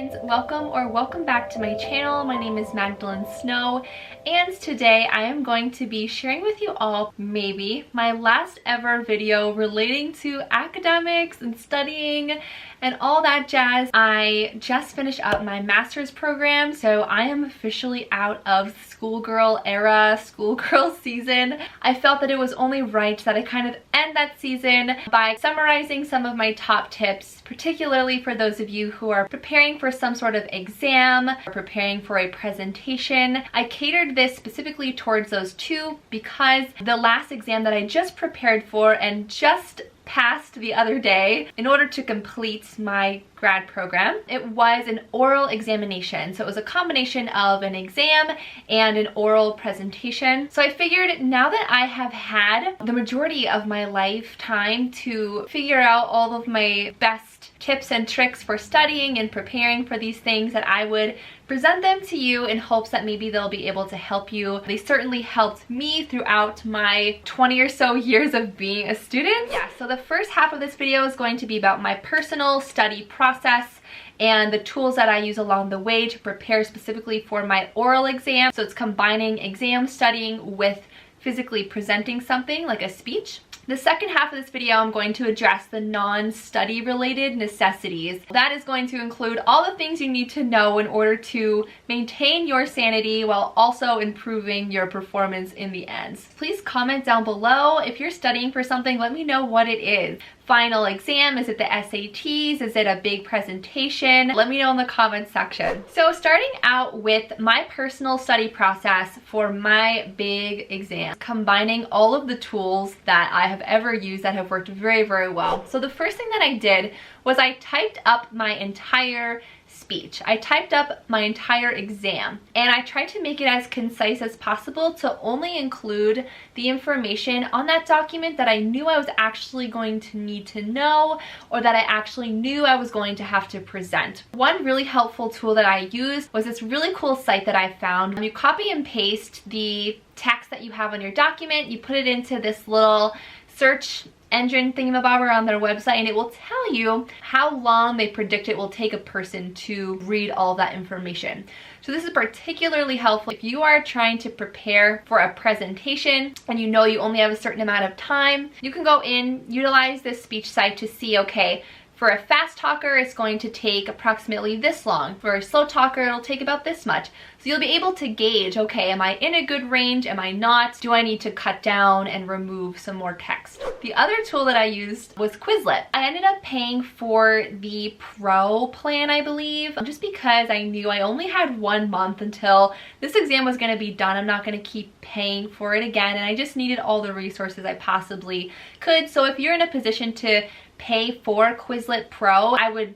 friends, welcome back to my channel. My name is Magdalene Snow, and today I am going to be sharing with you all maybe my last ever video relating to academics and studying and all that jazz. I just finished up my master's program, so I am officially out of schoolgirl era, schoolgirl season. I felt that it was only right that I kind of end that season by summarizing some of my top tips, particularly for those of you who are preparing for some sort of exam or preparing for a presentation. I catered this specifically towards those two because the last exam that I just prepared for and just passed the other day in order to complete my grad program, it was an oral examination. So it was a combination of an exam and an oral presentation. So I figured now that I have had the majority of my lifetime to figure out all of my best tips and tricks for studying and preparing for these things, that I would present them to you in hopes that maybe they'll be able to help you. They certainly helped me throughout my 20 or so years of being a student. Yeah, so the first half of this video is going to be about my personal study process and the tools that I use along the way to prepare specifically for my oral exam. So it's combining exam studying with physically presenting something like a speech. The second half of this video, I'm going to address the non-study related necessities. That is going to include all the things you need to know in order to maintain your sanity while also improving your performance in the end. Please comment down below if you're studying for something. Let me know what it is. Final exam? Is it the SATs? Is it a big presentation? Let me know in the comments section. So starting out with my personal study process for my big exam, combining all of the tools that I have ever used that have worked very, very well. So the first thing that I did was I typed up my entire speech. I typed up my entire exam, and I tried to make it as concise as possible to only include the information on that document that I knew I was actually going to need to know, or that I actually knew I was going to have to present. One really helpful tool that I used was this really cool site that I found. You copy and paste the text that you have on your document, you put it into this little search engine thingamabobber on their website, and it will tell you how long they predict it will take a person to read all that information. So this is particularly helpful if you are trying to prepare for a presentation and you know you only have a certain amount of time. You can go in, utilize this speech site to see, okay, for a fast talker, it's going to take approximately this long. For a slow talker, it'll take about this much. So you'll be able to gauge, okay, am I in a good range? Am I not? Do I need to cut down and remove some more text? The other tool that I used was Quizlet. I ended up paying for the Pro plan, I believe, just because I knew I only had 1 month until this exam was going to be done. I'm not going to keep paying for it again, and I just needed all the resources I possibly could. So if you're in a position to pay for Quizlet Pro, I would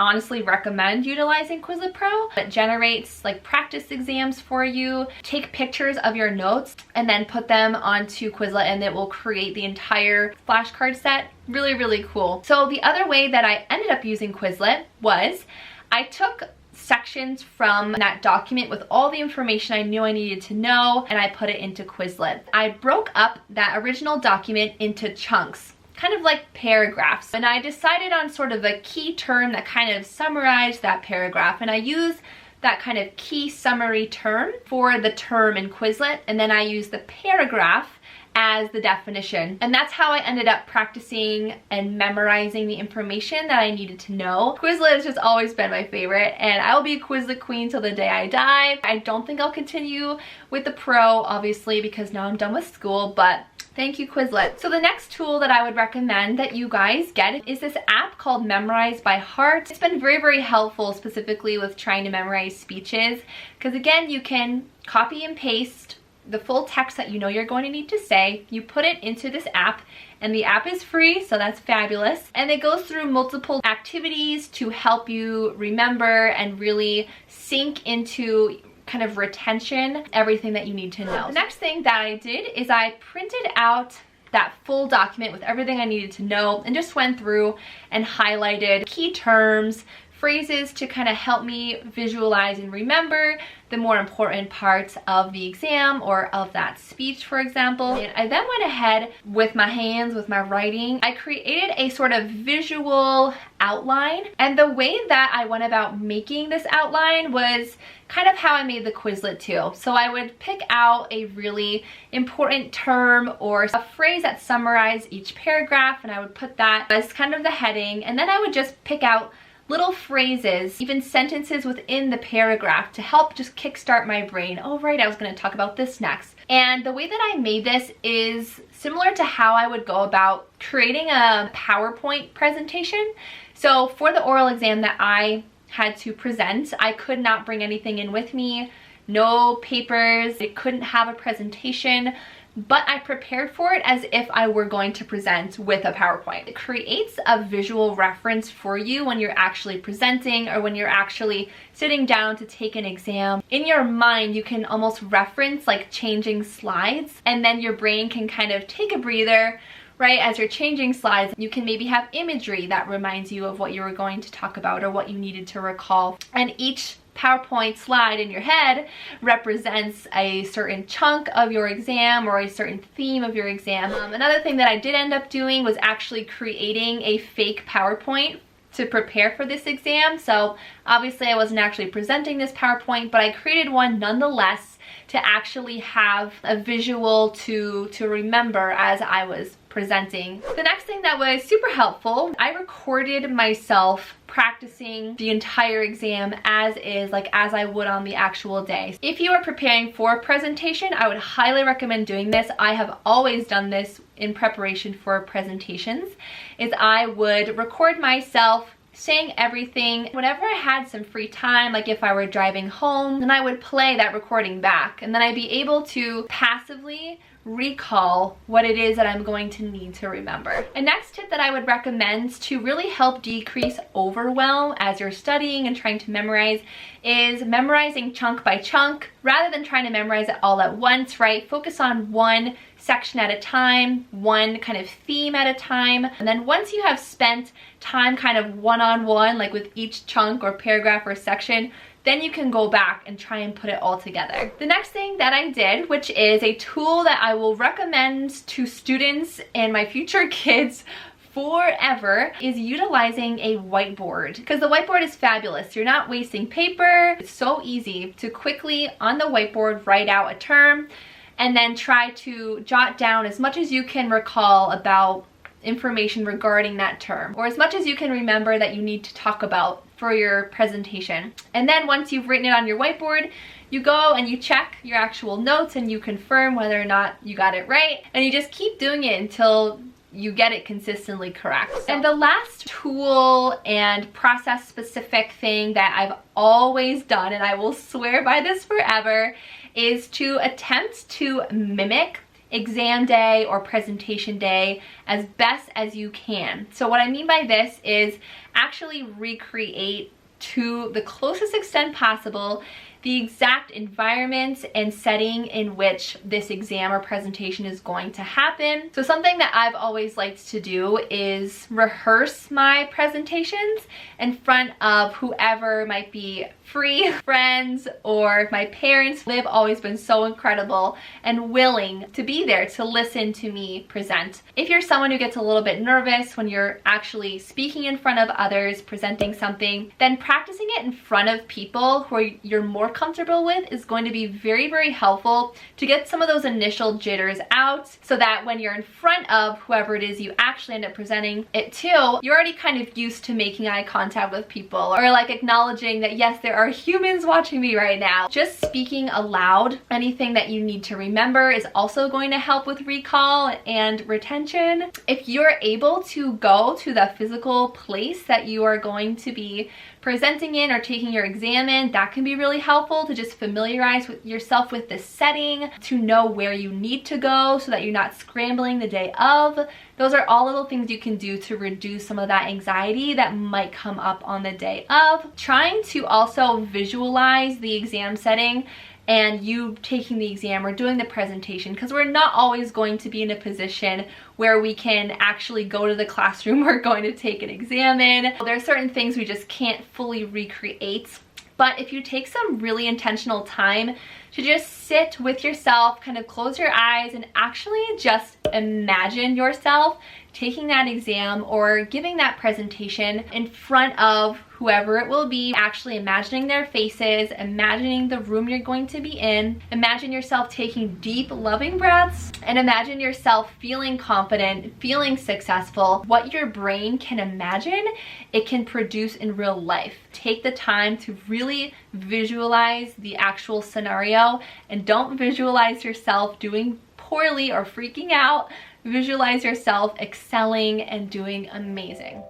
honestly recommend utilizing Quizlet Pro. It generates like practice exams for you. Take pictures of your notes and then put them onto Quizlet, and it will create the entire flashcard set. Really, really cool. So the other way that I ended up using Quizlet was I took sections from that document with all the information I knew I needed to know, and I put it into Quizlet. I broke up that original document into chunks, kind of like paragraphs, and I decided on sort of a key term that kind of summarized that paragraph, and I used that kind of key summary term for the term in Quizlet, and then I used the paragraph as the definition. And that's how I ended up practicing and memorizing the information that I needed to know. Quizlet has just always been my favorite, and I will be a Quizlet queen till the day I die. I don't think I'll continue with the Pro, obviously, because now I'm done with school, but thank you, Quizlet. So the next tool that I would recommend that you guys get is this app called Memorize by Heart. It's been very, very helpful, specifically with trying to memorize speeches, because again, you can copy and paste the full text that you know you're going to need to say. You put it into this app, and the app is free, so that's fabulous. And it goes through multiple activities to help you remember and really sink into kind of retention everything that you need to know. The next thing that I did is I printed out that full document with everything I needed to know and just went through and highlighted key terms, phrases to kind of help me visualize and remember the more important parts of the exam or of that speech, for example. And I then went ahead with my hands, with my writing. I created a sort of visual outline, and the way that I went about making this outline was kind of how I made the Quizlet too. So I would pick out a really important term or a phrase that summarized each paragraph, and I would put that as kind of the heading, and then I would just pick out little phrases, even sentences within the paragraph to help just kickstart my brain. Oh right, I was going to talk about this next. And the way that I made this is similar to how I would go about creating a PowerPoint presentation. So for the oral exam that I had to present, I could not bring anything in with me, no papers, it couldn't have a presentation, but I prepared for it as if I were going to present with a PowerPoint. It creates a visual reference for you when you're actually presenting or when you're actually sitting down to take an exam. In your mind, you can almost reference like changing slides, and then your brain can kind of take a breather, right? As you're changing slides, you can maybe have imagery that reminds you of what you were going to talk about or what you needed to recall. And each PowerPoint slide in your head represents a certain chunk of your exam or a certain theme of your exam. Another thing that I did end up doing was actually creating a fake PowerPoint to prepare for this exam. So obviously I wasn't actually presenting this PowerPoint, but I created one nonetheless to actually have a visual to remember as I was presenting. The next thing that was super helpful, I recorded myself practicing the entire exam as is, like as I would on the actual day. If you are preparing for a presentation, I would highly recommend doing this. I have always done this in preparation for presentations, is I would record myself saying everything. Whenever I had some free time, like if I were driving home, then I would play that recording back, and then I'd be able to passively recall what it is that I'm going to need to remember. A next tip that I would recommend to really help decrease overwhelm as you're studying and trying to memorize is memorizing chunk by chunk rather than trying to memorize it all at once, right? Focus on one section at a time, one kind of theme at a time, and then once you have spent time kind of one-on-one, like with each chunk or paragraph or section, then you can go back and try and put it all together. The next thing that I did, which is a tool that I will recommend to students and my future kids forever, is utilizing a whiteboard, because the whiteboard is fabulous. You're not wasting paper. It's so easy to quickly on the whiteboard write out a term and then try to jot down as much as you can recall about information regarding that term, or as much as you can remember that you need to talk about for your presentation. And then once you've written it on your whiteboard, you go and you check your actual notes and you confirm whether or not you got it right, and you just keep doing it until you get it consistently correct. And the last tool and process specific thing that I've always done, and I will swear by this forever, is to attempt to mimic exam day or presentation day as best as you can. So what I mean by this is actually recreate to the closest extent possible the exact environment and setting in which this exam or presentation is going to happen. So something that I've always liked to do is rehearse my presentations in front of whoever might be free, friends, or my parents. They've always been so incredible and willing to be there to listen to me present. If you're someone who gets a little bit nervous when you're actually speaking in front of others, presenting something, then practicing it in front of people who you're more comfortable with is going to be very, very helpful to get some of those initial jitters out, so that when you're in front of whoever it is you actually end up presenting it to, you're already kind of used to making eye contact with people, or like acknowledging that yes, there are humans watching me right now. Just speaking aloud, anything that you need to remember, is also going to help with recall and retention. If you're able to go to the physical place that you are going to be presenting in or taking your exam in, that can be really helpful to just familiarize with yourself with the setting, to know where you need to go so that you're not scrambling the day of. Those are all little things you can do to reduce some of that anxiety that might come up on the day of. Trying to also visualize the exam setting and you taking the exam or doing the presentation, because we're not always going to be in a position where we can actually go to the classroom we're going to take an exam in. There are certain things we just can't fully recreate. But if you take some really intentional time to just sit with yourself, kind of close your eyes and actually just imagine yourself taking that exam or giving that presentation in front of whoever it will be, actually imagining their faces, imagining the room you're going to be in, imagine yourself taking deep, loving breaths, and imagine yourself feeling confident, feeling successful. What your brain can imagine, it can produce in real life. Take the time to really visualize the actual scenario, and don't visualize yourself doing poorly or freaking out. Visualize yourself excelling and doing amazing.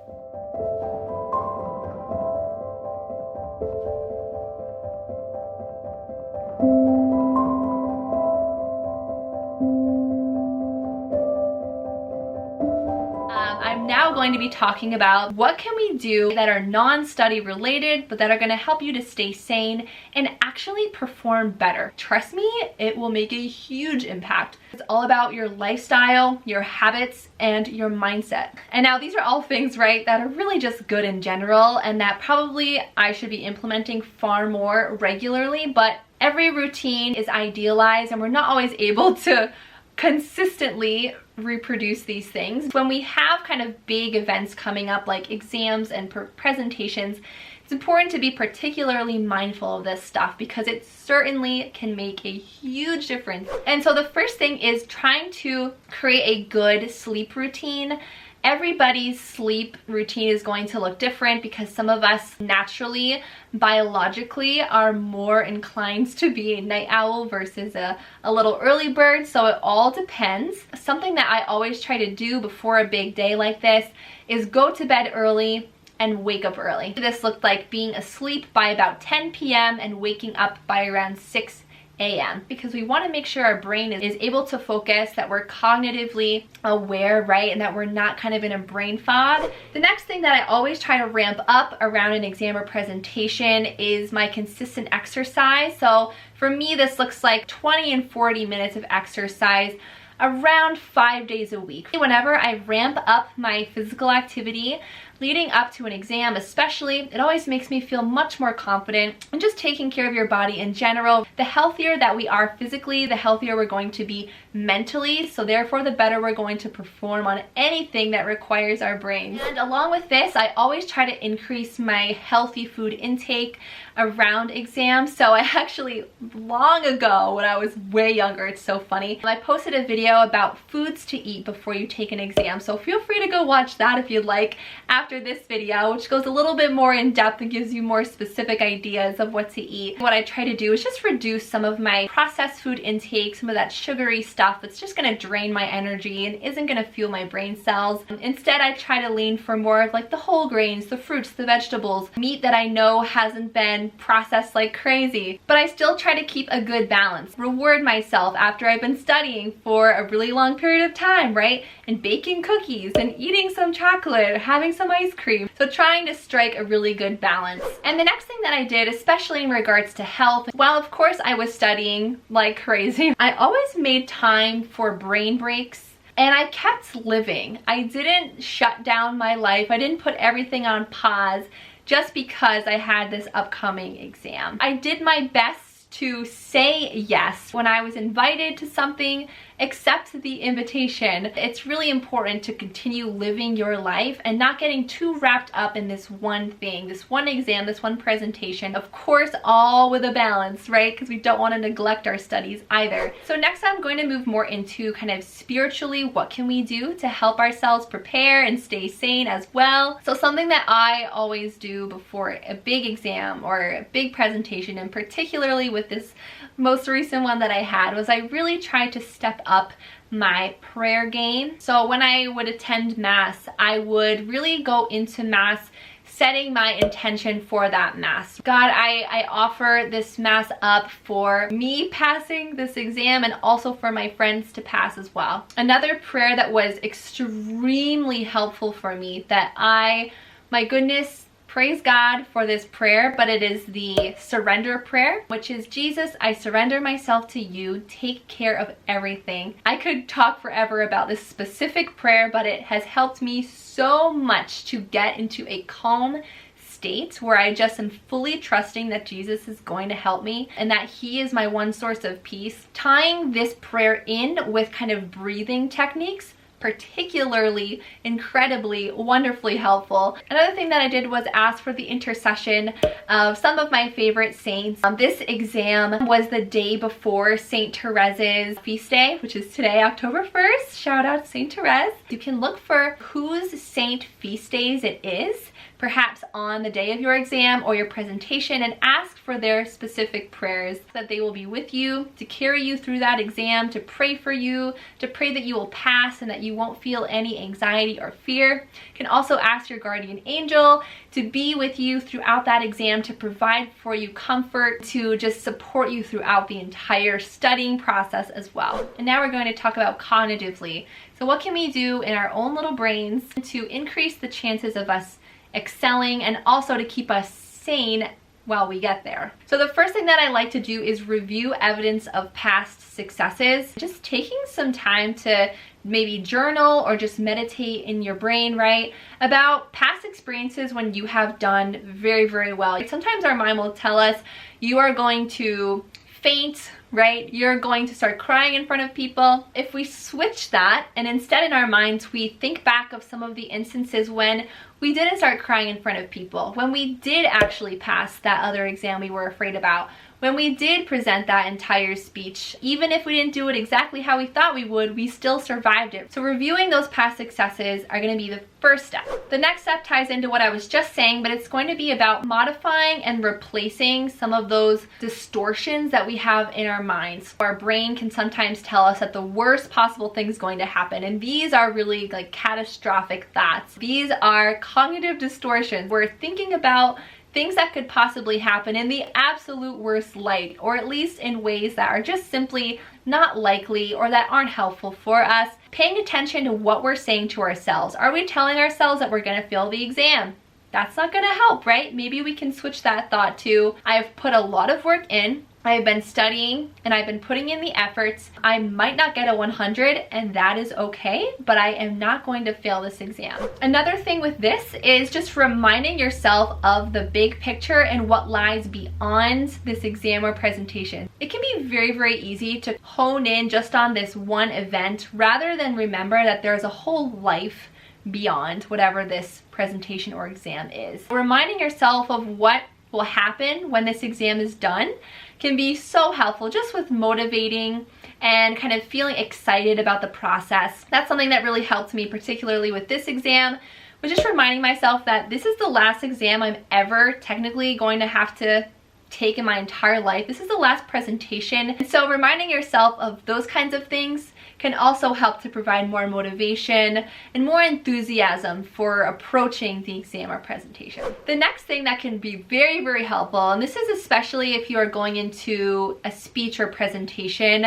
I'm now going to be talking about what can we do that are non-study related, but that are going to help you to stay sane and actually perform better. Trust me, it will make a huge impact. It's all about your lifestyle, your habits, and your mindset. And now these are all things, right, that are really just good in general, and that probably I should be implementing far more regularly, but every routine is idealized and we're not always able to consistently reproduce these things. When we have kind of big events coming up like exams and presentations, it's important to be particularly mindful of this stuff because it certainly can make a huge difference. And so the first thing is trying to create a good sleep routine. Everybody's sleep routine is going to look different because some of us naturally, biologically, are more inclined to be a night owl versus a little early bird, so it all depends. Something that I always try to do before a big day like this is go to bed early and wake up early. This looked like being asleep by about 10 p.m. and waking up by around 6 a.m. because we want to make sure our brain is able to focus, that we're cognitively aware, right, and that we're not kind of in a brain fog. The next thing that I always try to ramp up around an exam or presentation is my consistent exercise. So for me, this looks like 20 and 40 minutes of exercise around 5 days a week. Whenever I ramp up my physical activity leading up to an exam especially, it always makes me feel much more confident and just taking care of your body in general. The healthier that we are physically, the healthier we're going to be mentally, so therefore the better we're going to perform on anything that requires our brains. And along with this, I always try to increase my healthy food intake around exams. So I actually, long ago when I was way younger, it's so funny, I posted a video about foods to eat before you take an exam, so feel free to go watch that if you'd like after this video, which goes a little bit more in depth and gives you more specific ideas of what to eat. What I try to do is just reduce some of my processed food intake, some of that sugary stuff that's just going to drain my energy and isn't going to fuel my brain cells. Instead, I try to lean for more of like the whole grains, the fruits, the vegetables, meat that I know hasn't been processed like crazy, but I still try to keep a good balance. Reward myself after I've been studying for a really long period of time, right? And baking cookies and eating some chocolate, having some ice cream. So trying to strike a really good balance. And the next thing that I did, especially in regards to health, while of course I was studying like crazy, I always made time for brain breaks. And I kept living. I didn't shut down my life. I didn't put everything on pause just because I had this upcoming exam. I did my best to say yes when I was invited to something, accept the invitation. It's really important to continue living your life and not getting too wrapped up in this one thing, this one exam, this one presentation. Of course, all with a balance, right? Because we don't want to neglect our studies either. So next I'm going to move more into kind of spiritually, what can we do to help ourselves prepare and stay sane as well. So something that I always do before a big exam or a big presentation, and particularly with this most recent one that I had, was I really tried to step up my prayer game. So when I would attend mass, I would really go into mass setting my intention for that mass. God, I offer this mass up for me passing this exam and also for my friends to pass as well. Another prayer that was extremely helpful for me that my goodness, praise God for this prayer, but it is the surrender prayer, which is, Jesus, I surrender myself to you. Take care of everything. I could talk forever about this specific prayer, but it has helped me so much to get into a calm state where I just am fully trusting that Jesus is going to help me and that he is my one source of peace. Tying this prayer in with kind of breathing techniques, particularly incredibly wonderfully helpful. Another thing that I did was ask for the intercession of some of my favorite saints. This exam was the day before Saint Therese's feast day, which is today, October 1st. Shout out to Saint Therese. You can look for whose saint feast days it is, perhaps on the day of your exam or your presentation, and ask for their specific prayers, that they will be with you to carry you through that exam, to pray for you, to pray that you will pass and that you won't feel any anxiety or fear. You can also ask your guardian angel to be with you throughout that exam, to provide for you comfort, to just support you throughout the entire studying process as well. And now we're going to talk about cognitively. So what can we do in our own little brains to increase the chances of us excelling and also to keep us sane while we get there? So the first thing that I like to do is review evidence of past successes. Just taking some time to maybe journal or just meditate in your brain, right, about past experiences when you have done very, very well. Sometimes our mind will tell us you are going to faint, right? You're going to start crying in front of people. If we switch that and instead in our minds we think back of some of the instances when we didn't start crying in front of people, when we did actually pass that other exam we were afraid about, when we did present that entire speech, even if we didn't do it exactly how we thought we would, we still survived it. So reviewing those past successes are going to be the first step. The next step ties into what I was just saying, but it's going to be about modifying and replacing some of those distortions that we have in our minds. Our brain can sometimes tell us that the worst possible thing is going to happen, and these are really like catastrophic thoughts. These are cognitive distortions. We're thinking about things that could possibly happen in the absolute worst light, or at least in ways that are just simply not likely or that aren't helpful for us. Paying attention to what we're saying to ourselves. Are we telling ourselves that we're going to fail the exam? That's not going to help, right? Maybe we can switch that thought to, I've put a lot of work in, I've been studying, and I've been putting in the efforts. I might not get a 100, and that is okay, but I am not going to fail this exam. Another thing with this is just reminding yourself of the big picture and what lies beyond this exam or presentation. It can be very, very easy to hone in just on this one event rather than remember that there's a whole life beyond whatever this presentation or exam is. Reminding yourself of what will happen when this exam is done can be so helpful, just with motivating and kind of feeling excited about the process. That's something that really helped me, particularly with this exam, was just reminding myself that this is the last exam I'm ever technically going to have to take in my entire life. This is the last presentation. And so reminding yourself of those kinds of things can also help to provide more motivation and more enthusiasm for approaching the exam or presentation. The next thing that can be very, very helpful, and this is especially if you are going into a speech or presentation,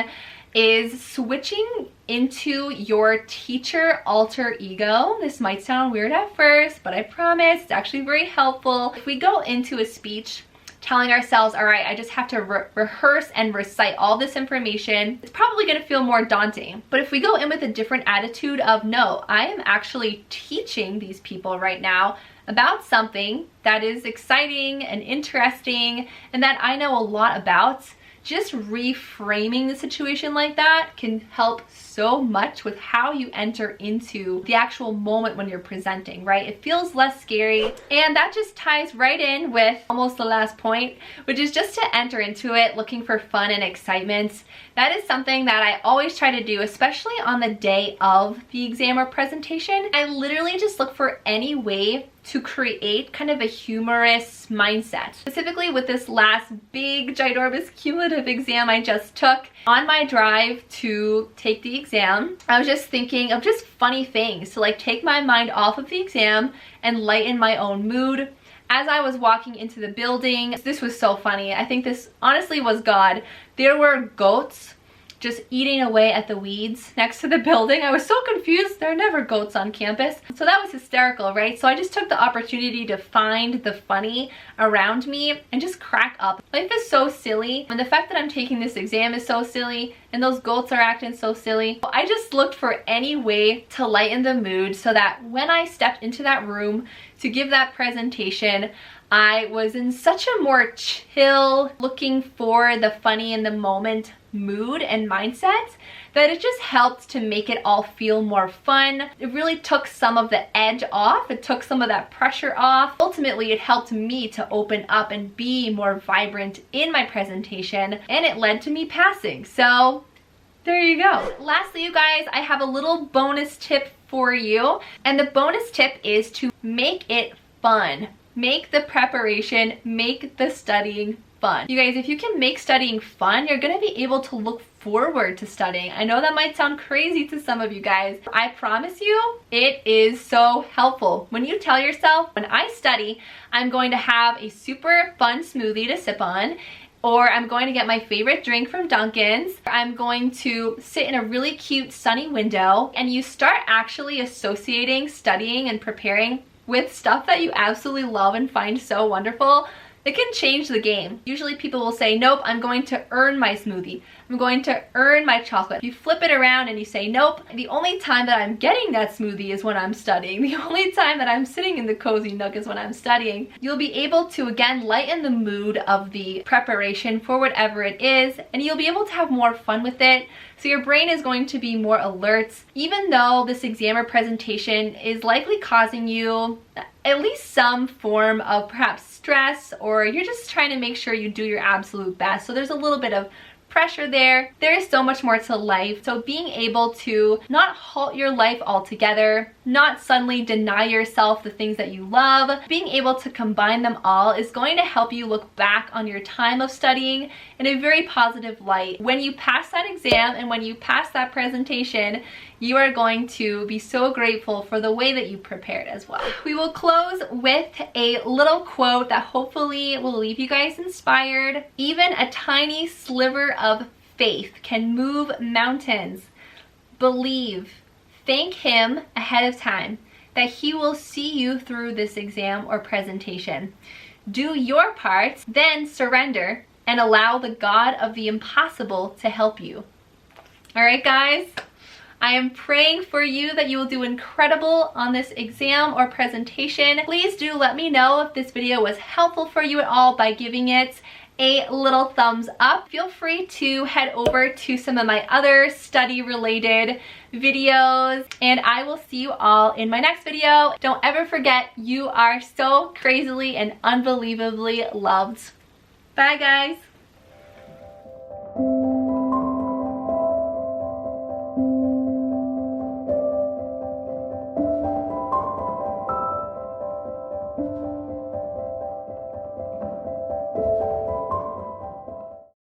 is switching into your teacher alter ego. This might sound weird at first, but I promise it's actually very helpful. If we go into a speech telling ourselves, all right, I just have to rehearse and recite all this information, it's probably going to feel more daunting. But if we go in with a different attitude of, no, I am actually teaching these people right now about something that is exciting and interesting and that I know a lot about, just reframing the situation like that can help so much with how you enter into the actual moment when you're presenting, right? It feels less scary, and that just ties right in with almost the last point, which is just to enter into it looking for fun and excitement. That is something that I always try to do, especially on the day of the exam or presentation. I literally just look for any way to create kind of a humorous mindset. Specifically with this last big, ginormous, cumulative exam I just took, on my drive to take the exam, I was just thinking of just funny things to like take my mind off of the exam and lighten my own mood. As I was walking into the building, this was so funny. I think this honestly was God. There were goats just eating away at the weeds next to the building. I was so confused. There are never goats on campus. So that was hysterical, right? So I just took the opportunity to find the funny around me and just crack up. Life is so silly, and the fact that I'm taking this exam is so silly, and those goats are acting so silly. I just looked for any way to lighten the mood so that when I stepped into that room to give that presentation, I was in such a more chill, looking for the funny in the moment mood and mindset that it just helped to make it all feel more fun. It really took some of the edge off. It took some of that pressure off. Ultimately, it helped me to open up and be more vibrant in my presentation, and it led to me passing. So there you go. Lastly, you guys, I have a little bonus tip for you, and the bonus tip is to make it fun. Make the preparation, make the studying fun. You guys, if you can make studying fun, you're gonna be able to look forward to studying. I know that might sound crazy to some of you guys. I promise you, it is so helpful. When you tell yourself, when I study, I'm going to have a super fun smoothie to sip on, or I'm going to get my favorite drink from Dunkin's, I'm going to sit in a really cute sunny window, and you start actually associating studying and preparing with stuff that you absolutely love and find so wonderful, it can change the game. Usually people will say, nope, I'm going to earn my smoothie. I'm going to earn my chocolate. You flip it around and you say, nope, the only time that I'm getting that smoothie is when I'm studying. The only time that I'm sitting in the cozy nook is when I'm studying. You'll be able to, again, lighten the mood of the preparation for whatever it is, and you'll be able to have more fun with it. So your brain is going to be more alert, even though this exam or presentation is likely causing you at least some form of perhaps stress, or you're just trying to make sure you do your absolute best. So there's a little bit of pressure there. There is so much more to life. So being able to not halt your life altogether, not suddenly deny yourself the things that you love, being able to combine them all is going to help you look back on your time of studying in a very positive light. When you pass that exam and when you pass that presentation, you are going to be so grateful for the way that you prepared as well. We will close with a little quote that hopefully will leave you guys inspired. Even a tiny sliver of faith can move mountains. Believe. Thank him ahead of time that he will see you through this exam or presentation. Do your part, then surrender and allow the God of the impossible to help you. All right, guys? I am praying for you that you will do incredible on this exam or presentation. Please do let me know if this video was helpful for you at all by giving it a little thumbs up. Feel free to head over to some of my other study related videos, and I will see you all in my next video. Don't ever forget, you are so crazily and unbelievably loved. Bye guys.